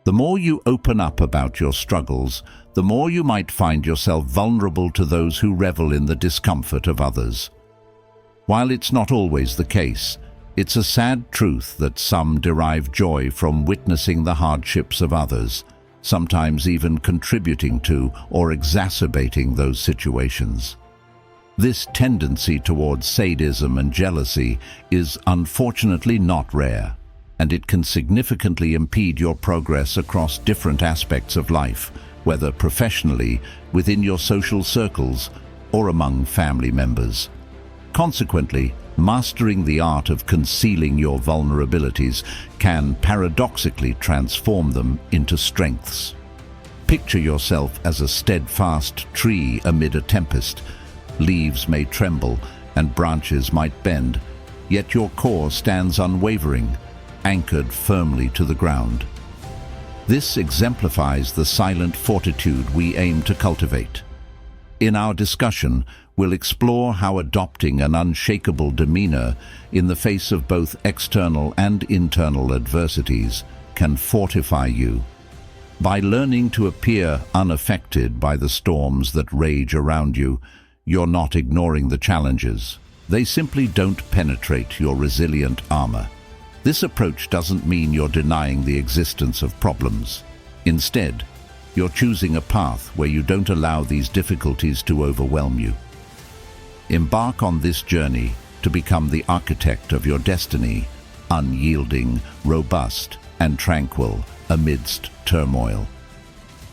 The more you open up about your struggles, the more you might find yourself vulnerable to those who revel in the discomfort of others. While it's not always the case, it's a sad truth that some derive joy from witnessing the hardships of others, sometimes even contributing to or exacerbating those situations. This tendency towards sadism and jealousy is unfortunately not rare, and it can significantly impede your progress across different aspects of life, whether professionally, within your social circles, or among family members. Consequently, mastering the art of concealing your vulnerabilities can paradoxically transform them into strengths. Picture yourself as a steadfast tree amid a tempest. Leaves may tremble and branches might bend, yet your core stands unwavering, anchored firmly to the ground. This exemplifies the silent fortitude we aim to cultivate. In our discussion, we'll explore how adopting an unshakable demeanor in the face of both external and internal adversities can fortify you. By learning to appear unaffected by the storms that rage around you, you're not ignoring the challenges. They simply don't penetrate your resilient armor. This approach doesn't mean you're denying the existence of problems. Instead, you're choosing a path where you don't allow these difficulties to overwhelm you. Embark on this journey to become the architect of your destiny, unyielding, robust, and tranquil amidst turmoil.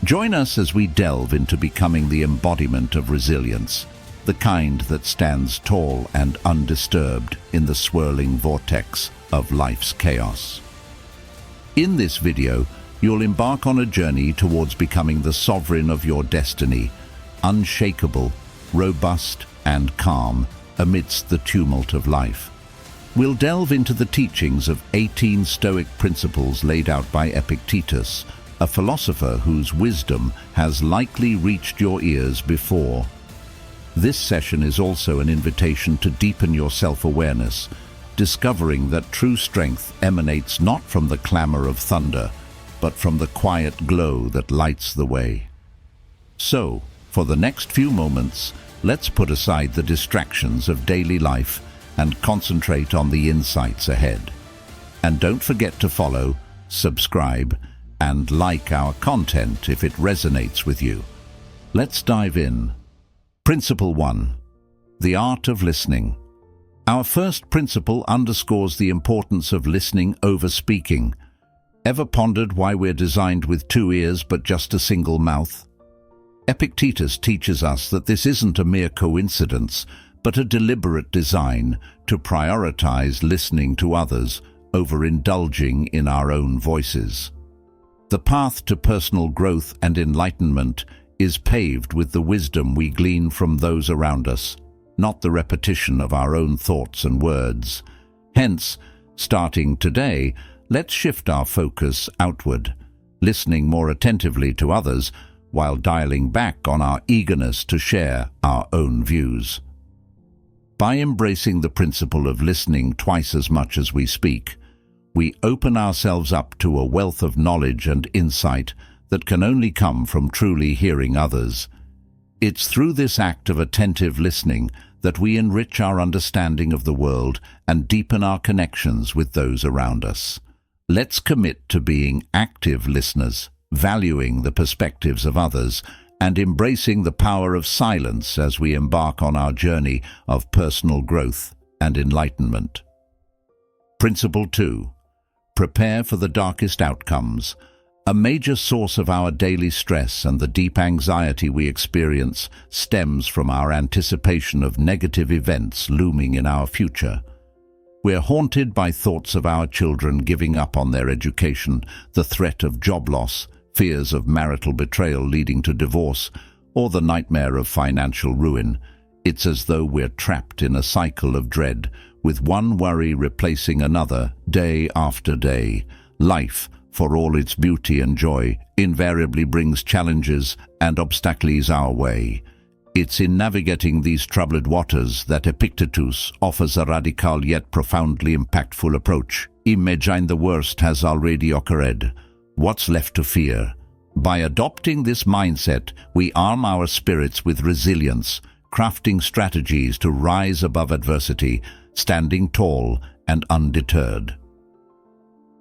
Join us as we delve into becoming the embodiment of resilience, the kind that stands tall and undisturbed in the swirling vortex of life's chaos. In this video, you'll embark on a journey towards becoming the sovereign of your destiny, unshakable, robust, and calm amidst the tumult of life. We'll delve into the teachings of 18 Stoic principles laid out by Epictetus, a philosopher whose wisdom has likely reached your ears before. This session is also an invitation to deepen your self-awareness, discovering that true strength emanates not from the clamor of thunder, but from the quiet glow that lights the way. So, for the next few moments, let's put aside the distractions of daily life and concentrate on the insights ahead. And don't forget to follow, subscribe, and like our content if it resonates with you. Let's dive in. Principle 1. The art of listening. Our first principle underscores the importance of listening over speaking. Ever pondered why we're designed with 2 ears but just a single mouth? Epictetus teaches us that this isn't a mere coincidence, but a deliberate design to prioritize listening to others over indulging in our own voices. The path to personal growth and enlightenment is paved with the wisdom we glean from those around us, not the repetition of our own thoughts and words. Hence, starting today, let's shift our focus outward, listening more attentively to others while dialing back on our eagerness to share our own views. By embracing the principle of listening twice as much as we speak, we open ourselves up to a wealth of knowledge and insight that can only come from truly hearing others. It's through this act of attentive listening that we enrich our understanding of the world and deepen our connections with those around us. Let's commit to being active listeners, valuing the perspectives of others, and embracing the power of silence as we embark on our journey of personal growth and enlightenment. Principle 2. Prepare for the darkest outcomes. A major source of our daily stress and the deep anxiety we experience stems from our anticipation of negative events looming in our future. We're haunted by thoughts of our children giving up on their education, the threat of job loss, fears of marital betrayal leading to divorce, or the nightmare of financial ruin. It's as though we're trapped in a cycle of dread, with one worry replacing another day after day. Life, for all its beauty and joy, invariably brings challenges and obstacles our way. It's in navigating these troubled waters that Epictetus offers a radical yet profoundly impactful approach. Imagine the worst has already occurred. What's left to fear? By adopting this mindset, we arm our spirits with resilience, crafting strategies to rise above adversity, standing tall and undeterred.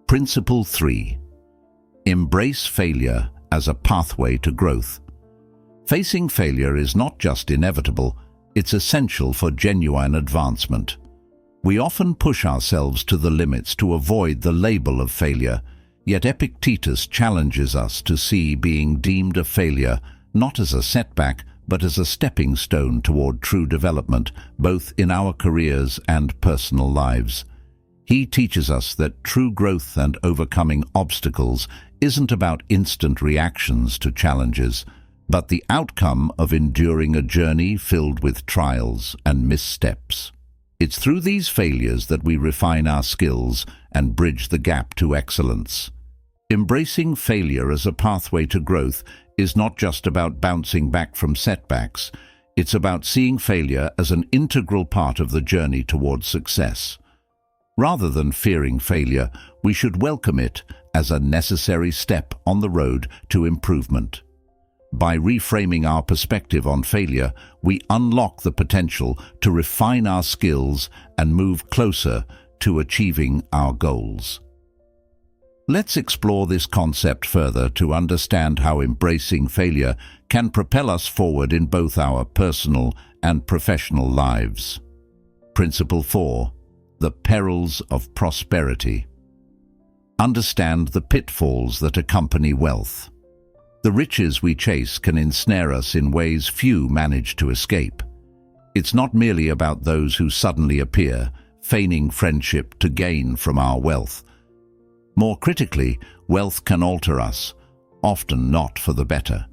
Principle 3. Embrace failure as a pathway to growth. Facing failure is not just inevitable, it's essential for genuine advancement. We often push ourselves to the limits to avoid the label of failure, yet Epictetus challenges us to see being deemed a failure not as a setback, but as a stepping stone toward true development, both in our careers and personal lives. He teaches us that true growth and overcoming obstacles isn't about instant reactions to challenges, but the outcome of enduring a journey filled with trials and missteps. It's through these failures that we refine our skills and bridge the gap to excellence. Embracing failure as a pathway to growth is not just about bouncing back from setbacks, it's about seeing failure as an integral part of the journey towards success. Rather than fearing failure, we should welcome it as a necessary step on the road to improvement. By reframing our perspective on failure, we unlock the potential to refine our skills and move closer to achieving our goals. Let's explore this concept further to understand how embracing failure can propel us forward in both our personal and professional lives. Principle 4. The perils of prosperity. Understand the pitfalls that accompany wealth. The riches we chase can ensnare us in ways few manage to escape. It's not merely about those who suddenly appear, feigning friendship to gain from our wealth. More critically, wealth can alter us, often not for the better.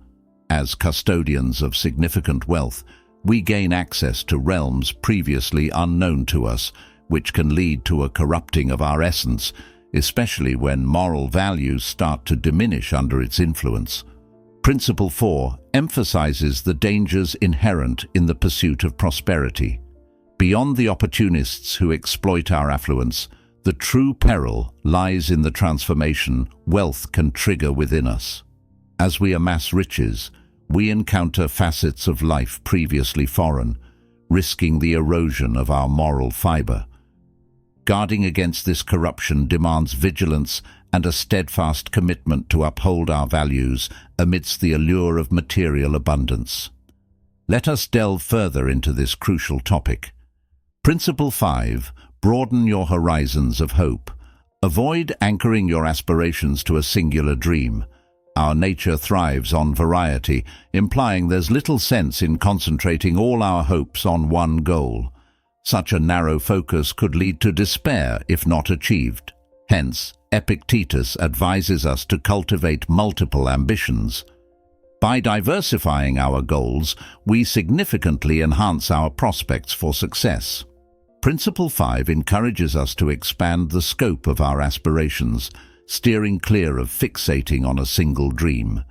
As custodians of significant wealth, we gain access to realms previously unknown to us, which can lead to a corrupting of our essence, especially when moral values start to diminish under its influence. Principle 4 emphasizes the dangers inherent in the pursuit of prosperity. Beyond the opportunists who exploit our affluence, the true peril lies in the transformation wealth can trigger within us. As we amass riches, we encounter facets of life previously foreign, risking the erosion of our moral fiber. Guarding against this corruption demands vigilance and a steadfast commitment to uphold our values amidst the allure of material abundance. Let us delve further into this crucial topic. Principle 5. Broaden your horizons of hope. Avoid anchoring your aspirations to a singular dream. Our nature thrives on variety, implying there's little sense in concentrating all our hopes on one goal. Such a narrow focus could lead to despair if not achieved. Hence, Epictetus advises us to cultivate multiple ambitions. By diversifying our goals, we significantly enhance our prospects for success. Principle 5 encourages us to expand the scope of our aspirations, steering clear of fixating on a single dream.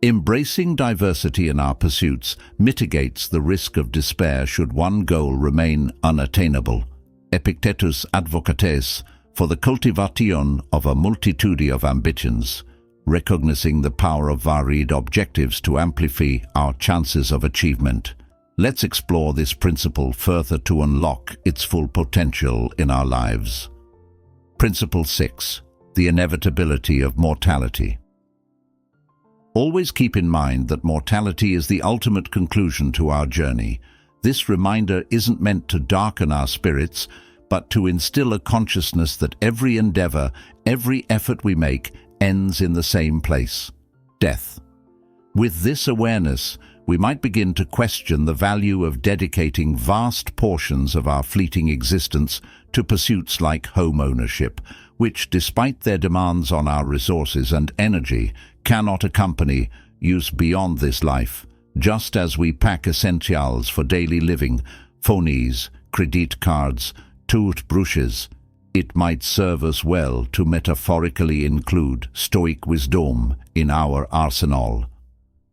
Embracing diversity in our pursuits mitigates the risk of despair should one goal remain unattainable. Epictetus advocates for the cultivation of a multitude of ambitions, recognizing the power of varied objectives to amplify our chances of achievement. Let's explore this principle further to unlock its full potential in our lives. Principle 6. The inevitability of mortality. Always keep in mind that mortality is the ultimate conclusion to our journey. This reminder isn't meant to darken our spirits, but to instill a consciousness that every endeavor, every effort we make, ends in the same place: death. With this awareness, we might begin to question the value of dedicating vast portions of our fleeting existence to pursuits like home ownership, which, despite their demands on our resources and energy, cannot accompany use beyond this life. Just as we pack essentials for daily living, phones, credit cards, toothbrushes, it might serve us well to metaphorically include Stoic wisdom in our arsenal.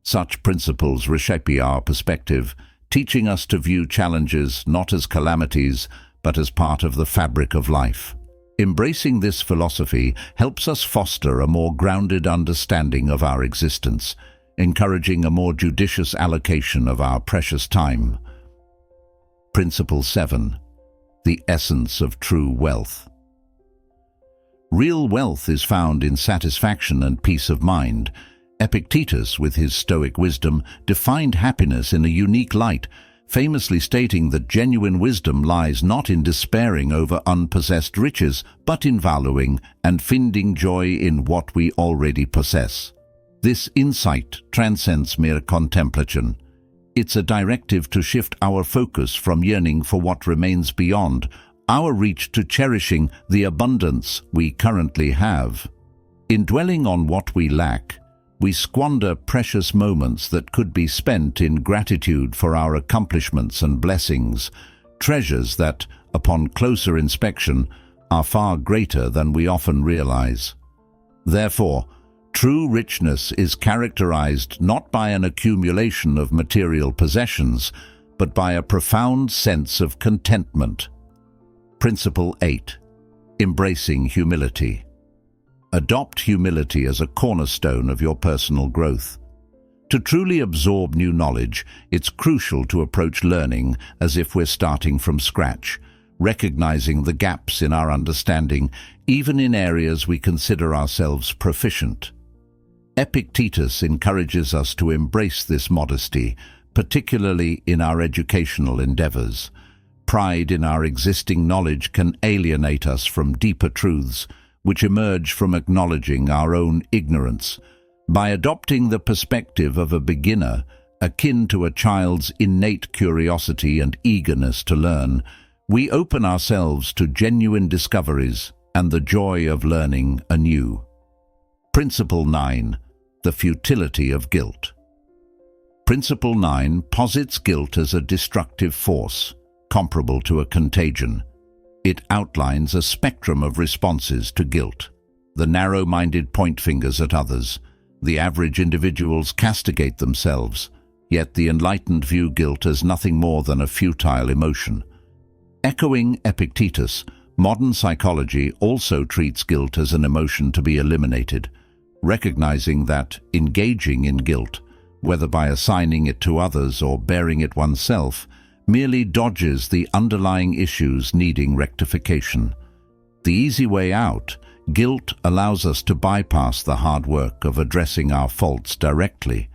Such principles reshape our perspective, teaching us to view challenges not as calamities, but as part of the fabric of life. Embracing this philosophy helps us foster a more grounded understanding of our existence, encouraging a more judicious allocation of our precious time. Principle 7. The essence of true wealth. Real wealth is found in satisfaction and peace of mind. Epictetus, with his Stoic wisdom, defined happiness in a unique light, famously stating that genuine wisdom lies not in despairing over unpossessed riches, but in valuing and finding joy in what we already possess. This insight transcends mere contemplation. It's a directive to shift our focus from yearning for what remains beyond our reach to cherishing the abundance we currently have. In dwelling on what we lack, we squander precious moments that could be spent in gratitude for our accomplishments and blessings, treasures that, upon closer inspection, are far greater than we often realize. Therefore, true richness is characterized not by an accumulation of material possessions, but by a profound sense of contentment. Principle 8. Embracing humility. Adopt humility as a cornerstone of your personal growth. To truly absorb new knowledge, it's crucial to approach learning as if we're starting from scratch, recognizing the gaps in our understanding, even in areas we consider ourselves proficient. Epictetus encourages us to embrace this modesty, particularly in our educational endeavors. Pride in our existing knowledge can alienate us from deeper truths, which emerge from acknowledging our own ignorance. By adopting the perspective of a beginner, akin to a child's innate curiosity and eagerness to learn, we open ourselves to genuine discoveries and the joy of learning anew. Principle 9. The futility of guilt. Principle 9 posits guilt as a destructive force, comparable to a contagion. It outlines a spectrum of responses to guilt. The narrow-minded point fingers at others. The average individuals castigate themselves, yet the enlightened view guilt as nothing more than a futile emotion. Echoing Epictetus, modern psychology also treats guilt as an emotion to be eliminated, recognizing that engaging in guilt, whether by assigning it to others or bearing it oneself, merely dodges the underlying issues needing rectification. The easy way out, guilt allows us to bypass the hard work of addressing our faults directly.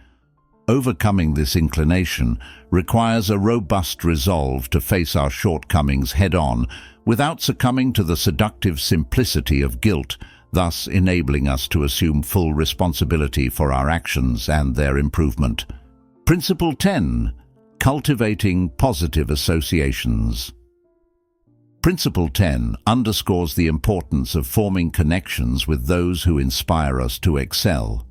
Overcoming this inclination requires a robust resolve to face our shortcomings head-on without succumbing to the seductive simplicity of guilt, thus enabling us to assume full responsibility for our actions and their improvement. Principle 10. Cultivating positive associations. Principle 10 underscores the importance of forming connections with those who inspire us to excel.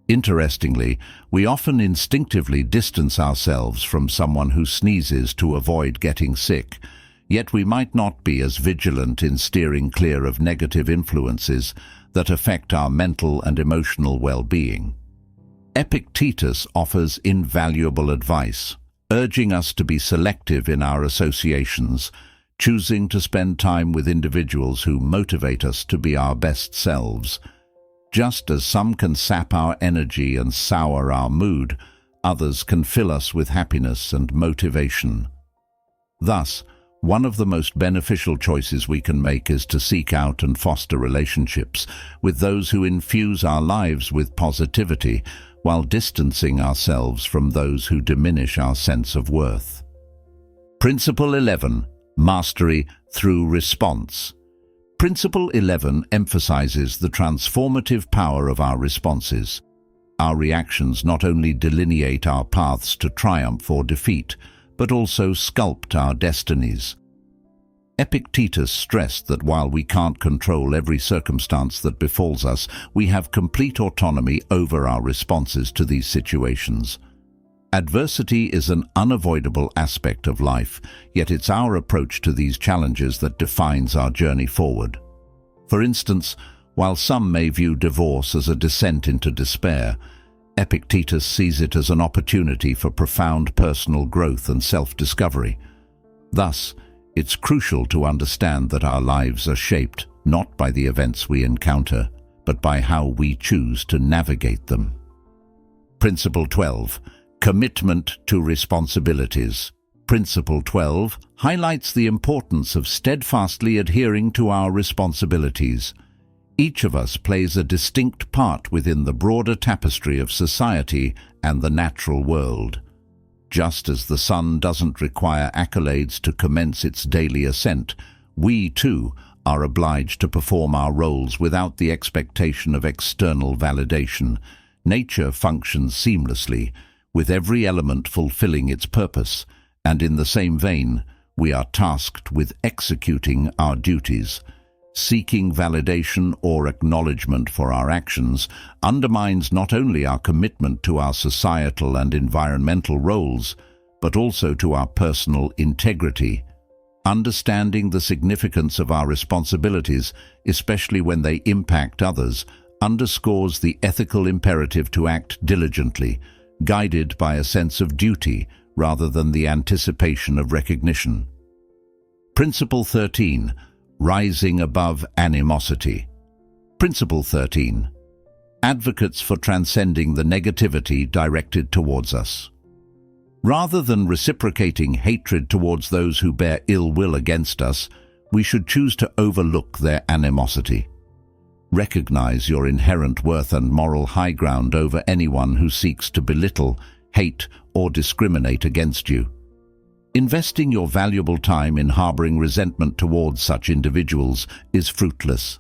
Interestingly, we often instinctively distance ourselves from someone who sneezes to avoid getting sick, yet we might not be as vigilant in steering clear of negative influences that affect our mental and emotional well-being. Epictetus offers invaluable advice, urging us to be selective in our associations, choosing to spend time with individuals who motivate us to be our best selves. Just as some can sap our energy and sour our mood, others can fill us with happiness and motivation. Thus, one of the most beneficial choices we can make is to seek out and foster relationships with those who infuse our lives with positivity, while distancing ourselves from those who diminish our sense of worth. Principle 11. Mastery through response. Principle 11 emphasizes the transformative power of our responses. Our reactions not only delineate our paths to triumph or defeat, but also sculpt our destinies. Epictetus stressed that while we can't control every circumstance that befalls us, we have complete autonomy over our responses to these situations. Adversity is an unavoidable aspect of life, yet it's our approach to these challenges that defines our journey forward. For instance, while some may view divorce as a descent into despair, Epictetus sees it as an opportunity for profound personal growth and self-discovery. Thus, It's crucial to understand that our lives are shaped not by the events we encounter, but by how we choose to navigate them. Principle 12. Commitment to responsibilities. Principle 12 highlights the importance of steadfastly adhering to our responsibilities. Each of us plays a distinct part within the broader tapestry of society and the natural world. Just as the sun doesn't require accolades to commence its daily ascent, we, too, are obliged to perform our roles without the expectation of external validation. Nature functions seamlessly, with every element fulfilling its purpose, and in the same vein, we are tasked with executing our duties. Seeking validation or acknowledgement for our actions undermines not only our commitment to our societal and environmental roles, but also to our personal integrity. Understanding the significance of our responsibilities, especially when they impact others, underscores the ethical imperative to act diligently, guided by a sense of duty rather than the anticipation of recognition. Principle 13. Rising above animosity. Principle 13. Advocates for transcending the negativity directed towards us. Rather than reciprocating hatred towards those who bear ill will against us, we should choose to overlook their animosity. Recognize your inherent worth and moral high ground over anyone who seeks to belittle, hate, or discriminate against you. Investing your valuable time in harboring resentment towards such individuals is fruitless.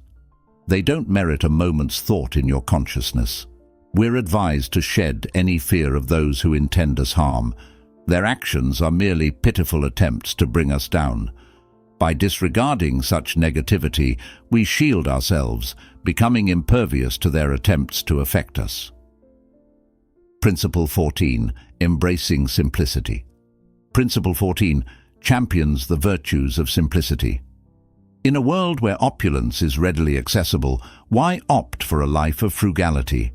They don't merit a moment's thought in your consciousness. We're advised to shed any fear of those who intend us harm. Their actions are merely pitiful attempts to bring us down. By disregarding such negativity, we shield ourselves, becoming impervious to their attempts to affect us. Principle 14. Embracing simplicity. Principle 14 champions the virtues of simplicity. In a world where opulence is readily accessible, why opt for a life of frugality?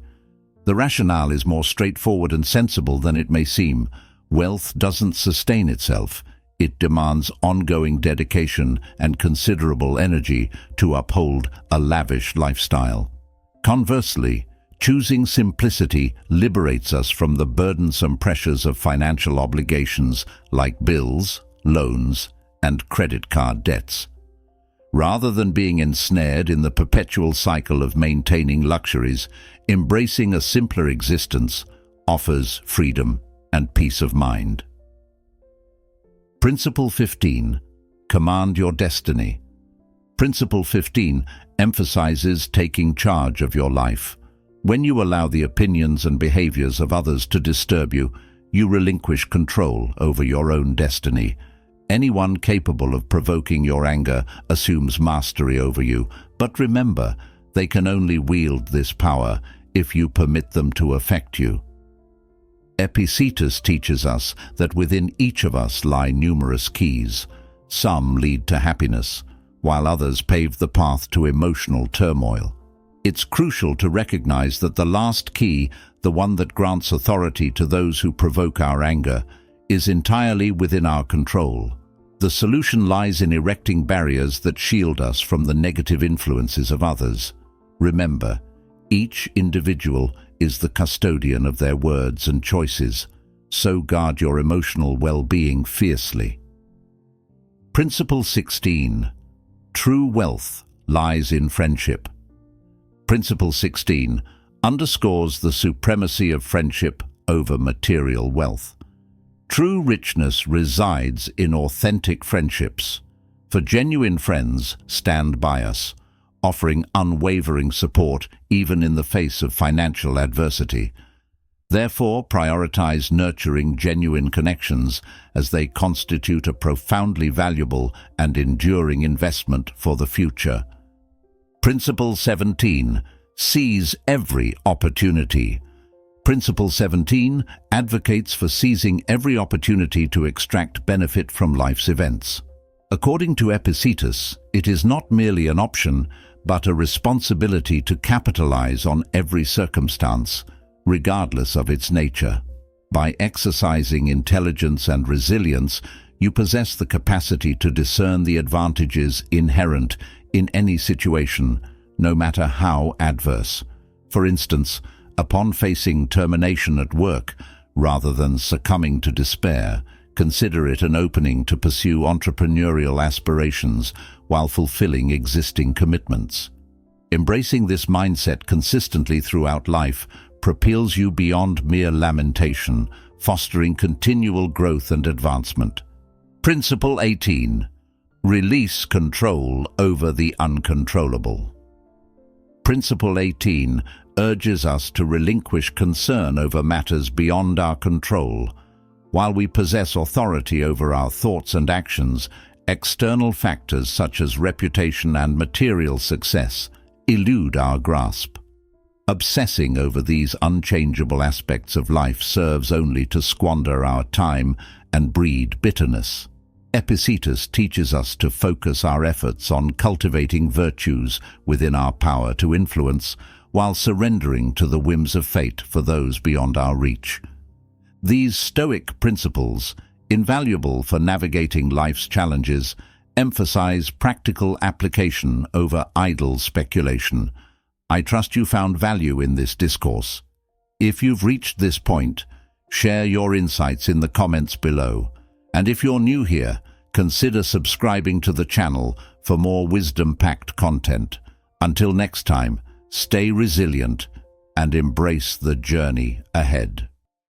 The rationale is more straightforward and sensible than it may seem. Wealth doesn't sustain itself. It demands ongoing dedication and considerable energy to uphold a lavish lifestyle. Conversely, choosing simplicity liberates us from the burdensome pressures of financial obligations like bills, loans, and credit card debts. Rather than being ensnared in the perpetual cycle of maintaining luxuries, embracing a simpler existence offers freedom and peace of mind. Principle 15. Command your destiny. Principle 15 emphasizes taking charge of your life. When you allow the opinions and behaviors of others to disturb you, you relinquish control over your own destiny. Anyone capable of provoking your anger assumes mastery over you, but remember, they can only wield this power if you permit them to affect you. Epictetus teaches us that within each of us lie numerous keys. Some lead to happiness, while others pave the path to emotional turmoil. It's crucial to recognize that the last key, the one that grants authority to those who provoke our anger, is entirely within our control. The solution lies in erecting barriers that shield us from the negative influences of others. Remember, each individual is the custodian of their words and choices, so guard your emotional well-being fiercely. Principle 16. True wealth lies in friendship. Principle 16 underscores the supremacy of friendship over material wealth. True richness resides in authentic friendships, for genuine friends stand by us, offering unwavering support even in the face of financial adversity. Therefore, prioritize nurturing genuine connections as they constitute a profoundly valuable and enduring investment for the future. Principle 17. Seize every opportunity. Principle 17 advocates for seizing every opportunity to extract benefit from life's events. According to Epictetus, it is not merely an option, but a responsibility to capitalize on every circumstance, regardless of its nature. By exercising intelligence and resilience, You possess the capacity to discern the advantages inherent in any situation, no matter how adverse. For instance, upon facing termination at work, rather than succumbing to despair, consider it an opening to pursue entrepreneurial aspirations while fulfilling existing commitments. Embracing this mindset consistently throughout life propels you beyond mere lamentation, fostering continual growth and advancement. Principle 18. Release control over the uncontrollable. Principle 18 urges us to relinquish concern over matters beyond our control. While we possess authority over our thoughts and actions, external factors such as reputation and material success elude our grasp. Obsessing over these unchangeable aspects of life serves only to squander our time and breed bitterness. Epictetus teaches us to focus our efforts on cultivating virtues within our power to influence, while surrendering to the whims of fate for those beyond our reach. These Stoic principles, invaluable for navigating life's challenges, emphasize practical application over idle speculation. I trust you found value in this discourse. If you've reached this point, share your insights in the comments below. And if you're new here, consider subscribing to the channel for more wisdom-packed content. Until next time, stay resilient and embrace the journey ahead.